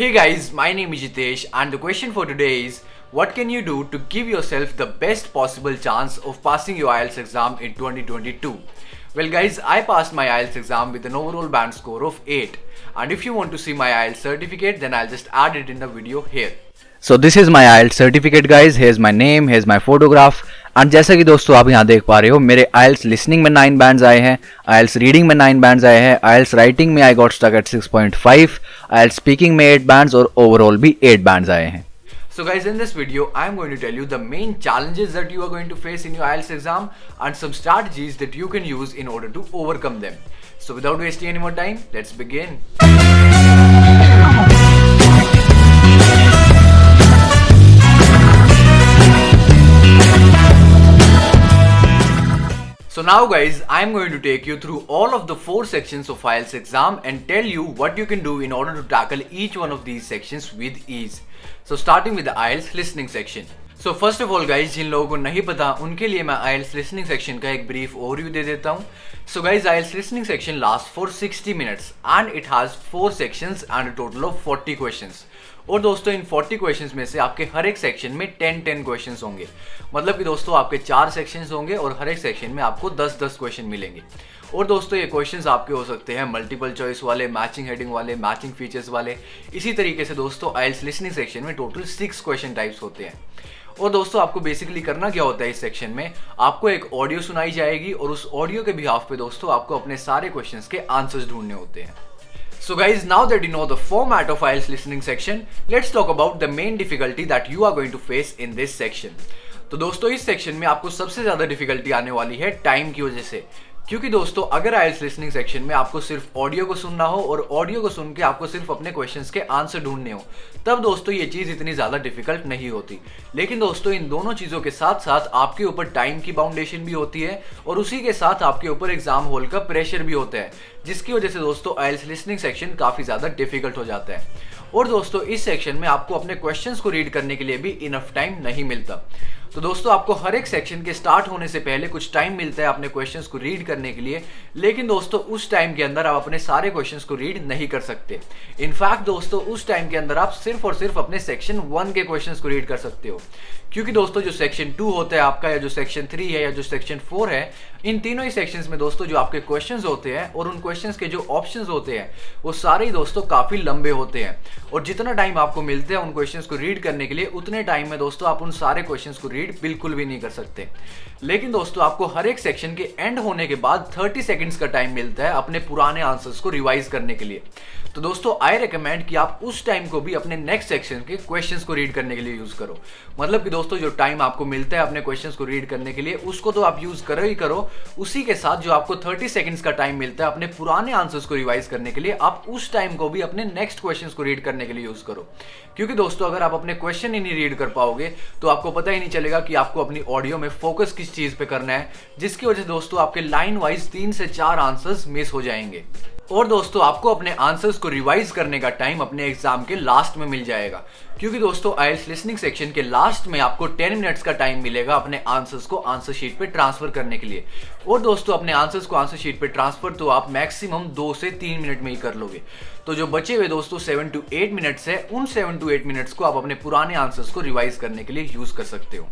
Hey guys, my name is Jitesh and the question for today is what can you do to give yourself the best possible chance of passing your IELTS exam in 2022? Well guys, I passed my IELTS exam with an overall band score of 8 and if you want to see my IELTS certificate then I'll just add it in the video here. So this is my IELTS certificate guys. Here's my name, here's my photograph. And जैसा कि दोस्तों आप यहाँ देख पा रहे हो मेरे IELTS लिसनिंग में 9 बैंड्स आए हैं, IELTS रीडिंग में 9 बैंड्स आए हैं, IELTS राइटिंग में I got stuck at 6.5, IELTS speaking में 8 बैंड्स और ओवरऑल भी 8 बैंड्स आए हैं. So guys, in this video I'm going to tell you the main challenges that you are going to face in your IELTS exam and some strategies that you can use in order to overcome them. So without wasting any more time, let's begin. So now guys, I'm going to take you through all of the 4 sections of IELTS exam and tell you what you can do in order to tackle each one of these sections with ease. So starting with the IELTS listening section. So first of all guys, जिन लोगों को नहीं पता उनके लिए मैं IELTS listening section का एक brief overview दे देता हूँ. So guys, IELTS listening section lasts for 60 minutes and it has 4 sections and a total of 40 questions. और दोस्तों इन 40 क्वेश्चंस में से आपके हर एक सेक्शन में 10 क्वेश्चंस होंगे. मतलब कि दोस्तों आपके 4 सेक्शंस होंगे और हर एक सेक्शन में आपको 10 क्वेश्चन मिलेंगे. और दोस्तों ये क्वेश्चंस आपके हो सकते हैं मल्टीपल चॉइस वाले, मैचिंग हेडिंग वाले, मैचिंग फीचर्स वाले. इसी तरीके से दोस्तों IELTS लिसनिंग सेक्शन में टोटल 6 क्वेश्चन टाइप्स होते हैं. और दोस्तों आपको बेसिकली करना क्या होता है इस सेक्शन में, आपको एक ऑडियो सुनाई जाएगी और उस ऑडियो के बिहाफ पे दोस्तों आपको अपने सारे क्वेश्चंस के आंसर्स ढूंढने होते हैं. So guys, now that you know the format of IELTS listening section, let's talk about the main difficulty that you are going to face in this section. तो दोस्तों इस सेक्शन में आपको सबसे ज्यादा डिफिकल्टी आने वाली है टाइम की वजह से. क्योंकि दोस्तों अगर IELTS लिसनिंग सेक्शन में आपको सिर्फ ऑडियो को सुनना हो और ऑडियो को सुन के आपको सिर्फ अपने क्वेश्चंस के आंसर ढूंढने हो, तब दोस्तों ये चीज़ इतनी ज़्यादा डिफिकल्ट नहीं होती. लेकिन दोस्तों इन दोनों चीज़ों के साथ साथ आपके ऊपर टाइम की बाउंडेशन भी होती है और उसी के साथ आपके ऊपर एग्जाम हॉल का प्रेशर भी होता है, जिसकी वजह से दोस्तों IELTS लिसनिंग सेक्शन काफ़ी ज़्यादा डिफिकल्ट हो जाता है. और दोस्तों इस सेक्शन में आपको अपने क्वेश्चंस को रीड करने के लिए भी इनफ टाइम नहीं मिलता. तो दोस्तों आपको हर एक सेक्शन के स्टार्ट होने से पहले कुछ टाइम मिलता है अपने क्वेश्चंस को रीड करने के लिए, लेकिन दोस्तों उस टाइम के अंदर आप अपने सारे क्वेश्चंस को रीड नहीं कर सकते. इनफैक्ट दोस्तों उस टाइम के अंदर आप सिर्फ और सिर्फ अपने सेक्शन 1 के क्वेश्चंस को रीड कर सकते हो. क्योंकि दोस्तों जो सेक्शन 2 होता है आपका, या जो सेक्शन 3 है, या जो सेक्शन 4 है, इन तीनों ही सेक्शंस में दोस्तों जो आपके क्वेश्चंस होते हैं और उन क्वेश्चंस के जो ऑप्शंस होते हैं वो सारे ही दोस्तों काफ़ी लंबे होते हैं. और जितना टाइम आपको मिलता है उन क्वेश्चंस को रीड करने के लिए, उतने टाइम में दोस्तों आप उन सारे क्वेश्चंस को रीड बिल्कुल भी नहीं कर सकते. लेकिन दोस्तों आपको हर एक सेक्शन के एंड होने के बाद 30 सेकंड्स का टाइम मिलता है अपने पुराने आंसर्स को रिवाइज करने के लिए. तो दोस्तों आई रिकमेंड कि आप उस टाइम को भी अपने नेक्स्ट सेक्शन के क्वेश्चंस को रीड करने के लिए यूज करो. मतलब कि दोस्तों जो टाइम आपको मिलता है अपने क्वेश्चंस को रीड करने के लिए, उसको तो आप यूज करो ही करो. उसी के साथ जो आपको 30 सेकंड्स का टाइम मिलता है अपने पुराने आंसर्स को रिवाइज करने के लिए, आप उस टाइम को भी अपने नेक्स्ट क्वेश्चंस को रीड करने के लिए यूज करो. क्योंकि दोस्तों अगर आप अपने क्वेश्चन ही नहीं रीड कर पाओगे तो आपको पता ही नहीं चलेगा कि आपको अपनी ऑडियो में फोकस किस चीज पे करना है, जिसकी वजह से दोस्तों आपके लाइन वाइज 3 से 4 आंसर्स मिस हो जाएंगे. और दोस्तों आपको अपने आंसर्स को रिवाइज करने का टाइम अपने एग्जाम के लास्ट में मिल जाएगा. क्योंकि दोस्तों IELTS लिसनिंग सेक्शन के लास्ट में आपको 10 मिनट्स का टाइम मिलेगा अपने आंसर्स को आंसर शीट पे ट्रांसफर करने के लिए. और दोस्तों अपने आंसर्स को आंसर शीट पे ट्रांसफर तो आप मैक्सिमम 2 से 3 मिनट में ही कर लोगे. तो जो बचे हुए दोस्तों 7 to 8 मिनट्स है, उन 7 to 8 मिनट्स को आप अपने पुराने आंसर्स को रिवाइज करने के लिए यूज कर सकते हो.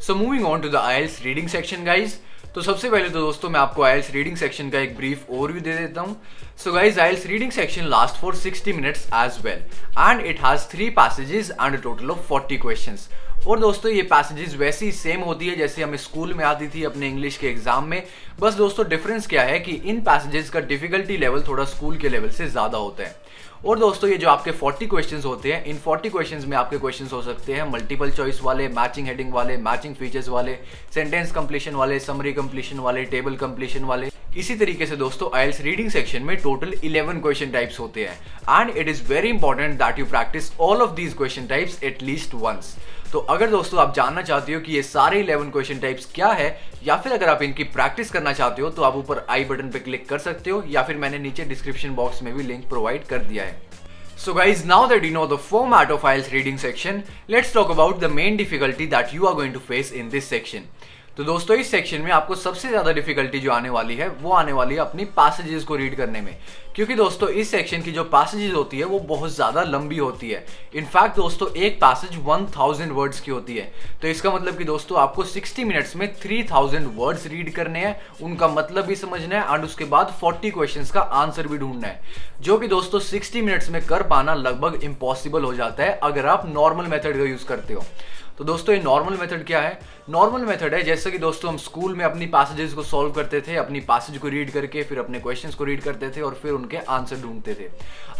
So moving on to the IELTS reading section guys. तो सबसे पहले तो दोस्तों मैं आपको IELTS रीडिंग सेक्शन का एक ब्रीफ ओवरव्यू दे देता हूँ. So guys IELTS reading section last for 60 minutes as well and it has 3 passages and a total of 40 questions. और दोस्तों ये पैसेजेस वैसी सेम होती है जैसे हमें स्कूल में आती थी अपने इंग्लिश के एग्जाम में. बस दोस्तों डिफरेंस क्या है कि इन पैसेजेस का डिफिकल्टी लेवल थोड़ा स्कूल के लेवल से ज़्यादा होता है. और दोस्तों ये जो आपके 40 क्वेश्चंस होते हैं, इन 40 क्वेश्चंस में आपके क्वेश्चंस हो सकते हैं मल्टीपल चॉइस वाले, मैचिंग हेडिंग वाले, मैचिंग फीचर्स वाले, सेंटेंस कंप्लीशन वाले, समरी कंप्लीशन वाले, टेबल कंप्लीशन वाले. इसी तरीके से दोस्तों IELTS रीडिंग सेक्शन में टोटल 11 क्वेश्चन टाइप्स होते हैं and it is very important that you practise all of these question types at least once. तो अगर दोस्तों आप जानना चाहते हो कि ये सारे 11 क्वेश्चन टाइप्स क्या है, या फिर अगर आप इनकी प्रैक्टिस करना चाहते हो, तो आप ऊपर आई बटन पे क्लिक कर सकते हो या फिर मैंने नीचे डिस्क्रिप्शन बॉक्स में भी लिंक प्रोवाइड कर दिया है. So guys, now that you know the format of IELTS reading section, let's talk about the main difficulty that you are going to face in this section. तो दोस्तों इस section में आपको सबसे ज्यादा डिफिकल्टी जो आने वाली है वो आने वाली है अपनी पैसेजेस को रीड करने में, क्योंकि दोस्तों इस सेक्शन की जो पैसेजेस होती है वो बहुत ज्यादा लंबी होती है। इनफैक्ट दोस्तों एक पैसेज 1000 वर्ड्स की होती है, तो इसका मतलब कि दोस्तों आपको 60 मिनट्स में 3000 वर्ड्स रीड करने हैं, उनका मतलब भी समझना है एंड उसके बाद 40 क्वेश्चंस का आंसर भी ढूंढना है, जो कि दोस्तों 60 मिनट्स में कर पाना लगभग इम्पॉसिबल हो जाता है अगर आप नॉर्मल मेथड का यूज करते हो। तो दोस्तों ये नॉर्मल मेथड क्या है? नॉर्मल मेथड है जैसे कि दोस्तों हम स्कूल में अपनी पैसेजेस को सॉल्व करते थे, अपनी पैसेज को रीड करके फिर अपने क्वेश्चंस को रीड करते थे और फिर उनके आंसर ढूंढते थे।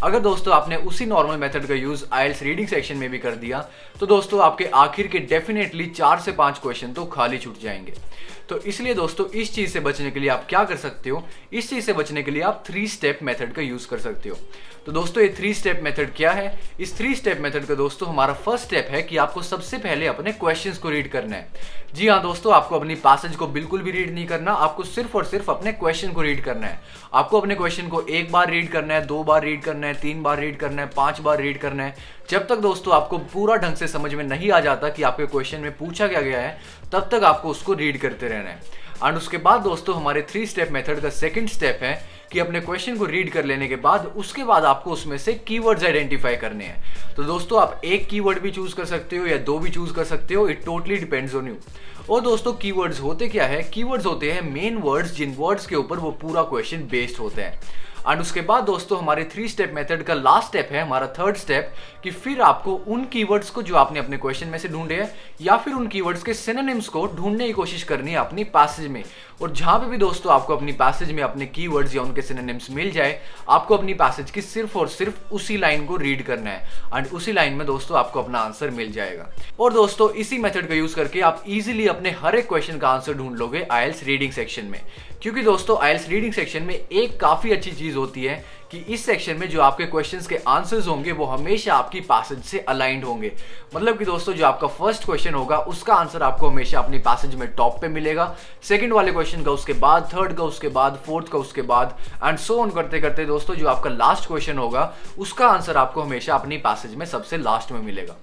अगर दोस्तों आपने उसी नॉर्मल मेथड का यूज आईएलटीएस रीडिंग सेक्शन में भी कर दिया तो दोस्तों आपके आखिर के डेफिनेटली 4 से 5 क्वेश्चन तो खाली छूट जाएंगे। तो इसलिए दोस्तों इस चीज से बचने के लिए आप क्या कर सकते हो? इस चीज से बचने के लिए आप 3 स्टेप मेथड का यूज कर सकते हो। तो दोस्तों ये 3 स्टेप मेथड क्या है? इस 3 स्टेप मेथड का दोस्तों हमारा फर्स्ट स्टेप है कि आपको सबसे पहले अपने क्वेश्चंस को रीड करना है। जी हाँ दोस्तों, आपको अपनी पैसेज को बिल्कुल भी रीड नहीं करना, आपको सिर्फ और सिर्फ अपने क्वेश्चन को रीड करना है। आपको अपने क्वेश्चन को 1 बार रीड करना है, 2 बार रीड करना है, 3 बार रीड करना है, 5 बार रीड करना है। जब तक दोस्तों आपको पूरा ढंग से समझ में नहीं आ जाता कि आपके क्वेश्चन में पूछा क्या गया है, तब तक आपको उसको रीड करते रहना है। एंड उसके बाद दोस्तों हमारे 3 स्टेप मेथड का सेकंड स्टेप है कि अपने क्वेश्चन को रीड कर लेने के बाद उसके बाद आपको उसमें से कीवर्ड्स आइडेंटिफाई करने हैं। तो दोस्तों आप एक कीवर्ड भी चूज कर सकते हो या 2 भी चूज कर सकते हो, it totally depends on you. और दोस्तों कीवर्ड्स होते क्या है? कीवर्ड्स होते हैं मेन वर्ड्स जिन वर्ड्स के ऊपर वो पूरा क्वेश्चन बेस्ड होते हैं। एंड उसके बाद दोस्तों हमारे 3 स्टेप मेथड का लास्ट स्टेप है हमारा थर्ड स्टेप कि फिर आपको उन कीवर्ड्स को जो आपने अपने क्वेश्चन में से ढूंढे हैं या फिर उन कीवर्ड्स के सिनोनिम्स को ढूंढने की कोशिश करनी है अपनी पैसेज में। और जहां पे भी दोस्तों आपको अपनी पैसेज में अपने कीवर्ड्स या उनके सिनोनिम्स मिल जाए, आपको अपनी पैसेज की सिर्फ और सिर्फ उसी लाइन को रीड करना है एंड उसी लाइन में दोस्तों आपको अपना आंसर मिल जाएगा। और दोस्तों इसी मेथड का यूज करके आप इजीली अपने हर एक क्वेश्चन का आंसर ढूंढ लोगे आईएलटीएस रीडिंग सेक्शन में। क्योंकि दोस्तों आईएलटीएस रीडिंग सेक्शन में एक काफी अच्छी चीज होती है कि इस सेक्शन में जो आपके क्वेश्चंस के आंसर्स होंगे वो हमेशा आपकी पैसेज से अलाइंड होंगे। मतलब कि दोस्तों जो आपका फर्स्ट क्वेश्चन होगा उसका आंसर आपको हमेशा अपनी पैसेज में टॉप पे मिलेगा, सेकंड वाले क्वेश्चन का उसके बाद, थर्ड का उसके बाद, फोर्थ का उसके बाद एंड सो ऑन करते करते दोस्तों जो आपका लास्ट क्वेश्चन होगा उसका आंसर आपको हमेशा अपनी पैसेज में सबसे लास्ट में मिलेगा।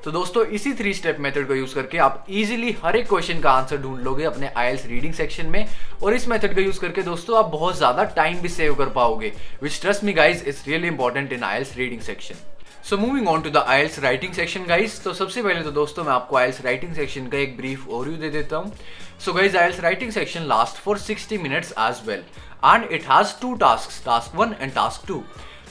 तो दोस्तों इसी 3 स्टेप मेथड को यूज करके आप इजीली हर एक क्वेश्चन का आंसर ढूंढ लोगे अपने आईएलटीएस रीडिंग सेक्शन में। और इस मेथड का यूज करके दोस्तों आप बहुत ज्यादा टाइम भी सेव कर पाओगे, which trust me guys is really important in IELTS reading section. So moving on to the IELTS writing section guys, तो सबसे पहले तो दोस्तों मैं आपको IELTS writing section का एक ब्रीफ ओवरव्यू दे देता हूँ। So guys IELTS writing section lasts for 60 minutes as well and it has 2 tasks, task 1 and task 2।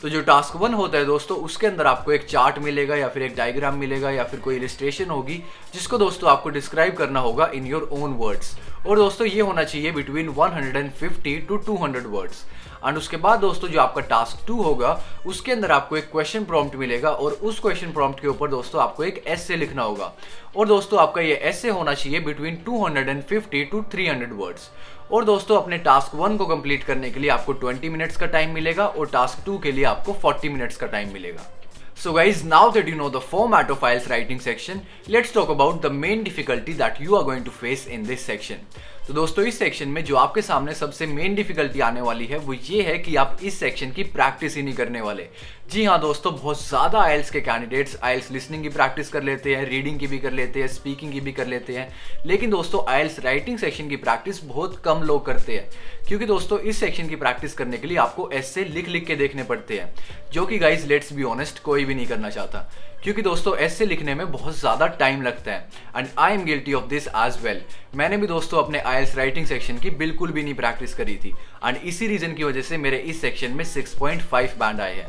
तो जो टास्क 1 होता है दोस्तों उसके अंदर आपको एक चार्ट मिलेगा या फिर एक डायग्राम मिलेगा या फिर कोई इलस्ट्रेशन होगी जिसको दोस्तों आपको डिस्क्राइब करना होगा इन योर ओन वर्ड्स। और दोस्तों ये होना चाहिए बिटवीन 150 to 200 वर्ड्स। एंड उसके बाद दोस्तों जो आपका टास्क 2 होगा उसके अंदर आपको एक क्वेश्चन प्रॉम्प्ट मिलेगा और उस क्वेश्चन प्रॉम्प्ट के ऊपर दोस्तों आपको एक एसे लिखना होगा। और दोस्तों आपका ये एसे होना चाहिए बिटवीन 250 to 300 वर्ड्स। और दोस्तों अपने टास्क 1 को कंप्लीट करने के लिए आपको 20 मिनट्स का टाइम मिलेगा और टास्क 2 के लिए आपको 40 मिनट्स का टाइम मिलेगा। So guys, now that you know the format of IELTS writing section, let's talk about the main difficulty that you are going to face in this section. तो दोस्तों इस सेक्शन में जो आपके सामने सबसे मेन डिफिकल्टी आने वाली है वो ये है कि आप इस सेक्शन की प्रैक्टिस ही नहीं करने वाले। जी हाँ दोस्तों, बहुत ज़्यादा आईएलटीएस के कैंडिडेट्स आईएलटीएस लिसनिंग की प्रैक्टिस कर लेते हैं, रीडिंग की भी कर लेते हैं, स्पीकिंग की भी कर लेते हैं, लेकिन दोस्तों आईएलटीएस राइटिंग सेक्शन की प्रैक्टिस बहुत कम लोग करते हैं। क्योंकि दोस्तों इस सेक्शन की प्रैक्टिस करने के लिए आपको एसे लिख लिख के देखने पड़ते हैं, जो कि गाइज लेट्स बी ऑनेस्ट कोई भी नहीं करना चाहता। क्योंकि दोस्तों एसे लिखने में बहुत ज़्यादा टाइम लगता है and I am guilty of this as well. मैंने भी दोस्तों अपने आईएलटीएस राइटिंग सेक्शन की बिल्कुल भी नहीं प्रैक्टिस करी थी एंड इसी रीजन की वजह से मेरे इस सेक्शन में 6.5 बैंड आए हैं।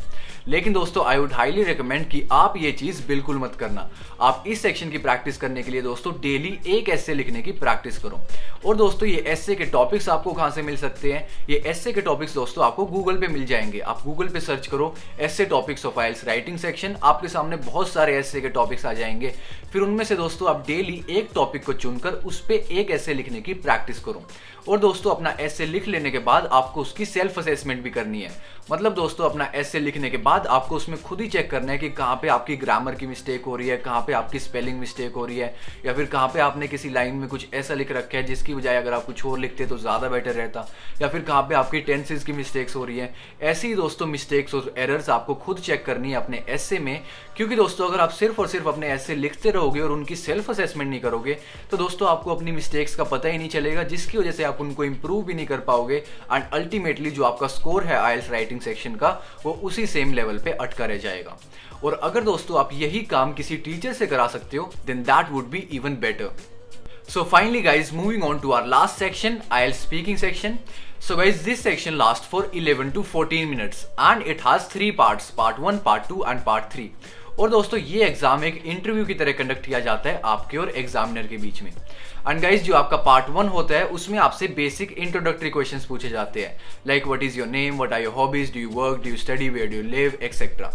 लेकिन दोस्तों आई वुड हाईली रिकमेंड कि आप ये चीज़ बिल्कुल मत करना। आप इस सेक्शन की प्रैक्टिस करने के लिए दोस्तों डेली एक एसे लिखने की प्रैक्टिस करो। और दोस्तों ये एसे के टॉपिक्स आपको कहाँ से मिल सकते हैं? ये एसे के टॉपिक्स दोस्तों आपको गूगल पे मिल जाएंगे। आप गूगल पे सर्च करो essay topics of IELTS writing section, आपके सामने बहुत सारे एसे के टॉपिक्स आ जाएंगे। फिर उनमें से दोस्तों आप डेली एक टॉपिक को चुनकर उस पर एक एसे लिखने की प्रैक्टिस करो। और दोस्तों अपना एसे लिख लेने के बाद आपको उसकी सेल्फ असेसमेंट भी करनी है। मतलब दोस्तों अपना एसे लिखने के बाद बाद आपको उसमें खुद ही चेक करना है कि कहाँ पे आपकी ग्रामर की मिस्टेक हो रही है, कहाँ पे आपकी स्पेलिंग मिस्टेक हो रही है, या फिर कहाँ पे आपने किसी लाइन में कुछ ऐसा लिख रखा है जिसकी बजाय अगर आप कुछ और लिखते तो ज़्यादा बेटर रहता, या फिर कहाँ पे आपकी टेंसेस की मिस्टेक्स हो रही है। ऐसी ही दोस्तों मिस्टेक्स और एरर्स आपको खुद चेक करनी है अपने एसे में, क्योंकि दोस्तों अगर आप सिर्फ और सिर्फ अपने एसे लिखते रहोगे और उनकी सेल्फ असेसमेंट नहीं करोगे तो दोस्तों आपको अपनी मिस्टेक्स का पता ही नहीं चलेगा, जिसकी वजह से आप उनको इंप्रूव भी नहीं कर पाओगे एंड अल्टीमेटली जो आपका स्कोर है आइल्स राइटिंग सेक्शन का वो उसी सेम लेवल पे अटका रह जाएगा। और अगर दोस्तों आप यही काम किसी टीचर से करा सकते हो then that would be even better. So finally guys, moving on to our last section, IELTS speaking section. So guys, this section lasts for 11 to 14 minutes and it has 3 parts, part 1, part 2 and part 3. और दोस्तों ये exam एक interview की तरह conduct किया जाता है आपके और एग्जामिनर के बीच में। एंड गाइज जो आपका पार्ट 1 होता है उसमें आपसे बेसिक इंट्रोडक्टरी क्वेश्चंस पूछे जाते हैं, like what is your name, what are your hobbies, do you work, do you study, where do you live, etcetera.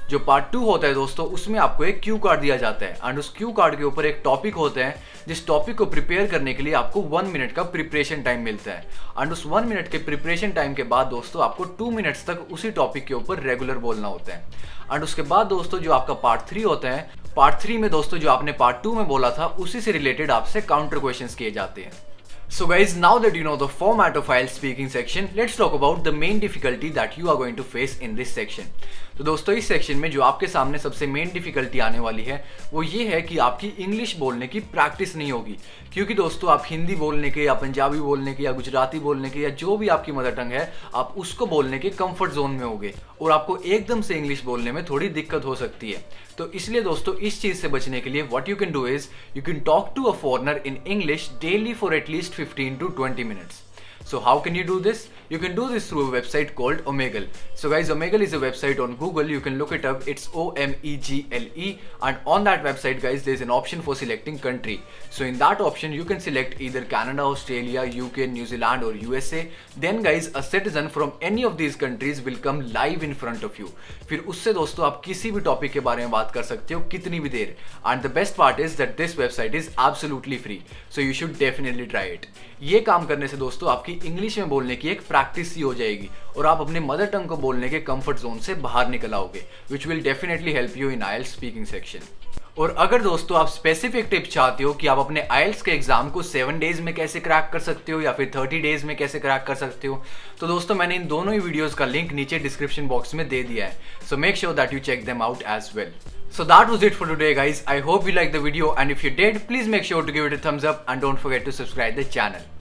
जो पार्ट 2 होता है दोस्तों उसमें आपको एक क्यू कार्ड दिया जाता है एंड उस क्यू कार्ड के ऊपर एक टॉपिक होता है, जिस टॉपिक को प्रिपेयर करने के लिए आपको 1 मिनट का प्रिपरेशन टाइम मिलता है। एंड उस 1 मिनट के प्रिपरेशन टाइम के बाद दोस्तों आपको 2 मिनट्स तक उसी टॉपिक के ऊपर रेगुलर बोलना होता है। एंड उसके बाद दोस्तों जो आपका पार्ट 3 होता है, पार्ट 3 में दोस्तों जो आपने पार्ट 2 में बोला था उसी से रिलेटेड आपसे काउंटर क्वेश्चंस किए जाते हैं। So guys, now that you know the format of IELTS speaking section, let's talk about the main difficulty that you are going to face in this section. तो दोस्तों इस सेक्शन में जो आपके सामने सबसे मेन डिफिकल्टी आने वाली है वो ये है कि आपकी इंग्लिश बोलने की प्रैक्टिस नहीं होगी, क्योंकि दोस्तों आप हिंदी बोलने के या पंजाबी बोलने के या गुजराती बोलने के या जो भी आपकी मदर टंग है आप उसको बोलने के कंफर्ट जोन में होगे और आपको एकदम से इंग्लिश बोलने में थोड़ी दिक्कत हो सकती है। तो इसलिए दोस्तों इस चीज से बचने के लिए what you can do is you can talk to a foreigner in English daily for at least 15 to 20 minutes. So how can you do this? You can do this through a website called Omegle. So guys, Omegle is a website on Google. You can look it up. It's Omegle, and on that website guys there's an option for selecting country. So in that option you can select either Canada, Australia, UK, New Zealand or USA. Then guys a citizen from any of these countries will come live in front of you. फिर उससे दोस्तों आप किसी भी topic के बारे में बात कर सकते हो कितनी भी देर। And the best part is that this website is absolutely free. So you should definitely try it. ये काम करने से दोस्तों आपकी इंग्लिश में बोलने की एक प्रैक्टिस ही हो जाएगी और आप अपने मदर टंग को बोलने के कंफर्ट जोन से बाहर निकल आओगे, which will definitely help you in IELTS speaking section. और अगर दोस्तों आप स्पेसिफिक टिप्स चाहते हो कि आप अपने आइल्स के एग्जाम को 7 डेज में कैसे क्रैक कर सकते हो या फिर 30 डेज में कैसे क्रैक कर सकते हो, तो दोस्तों मैंने इन दोनों ही वीडियोस का लिंक नीचे डिस्क्रिप्शन बॉक्स में दे दिया है। So make sure that you check them out as well. So that was it for today guys. I hope you liked the video and if you did, please make sure to give it a thumbs up and don't forget to subscribe the channel.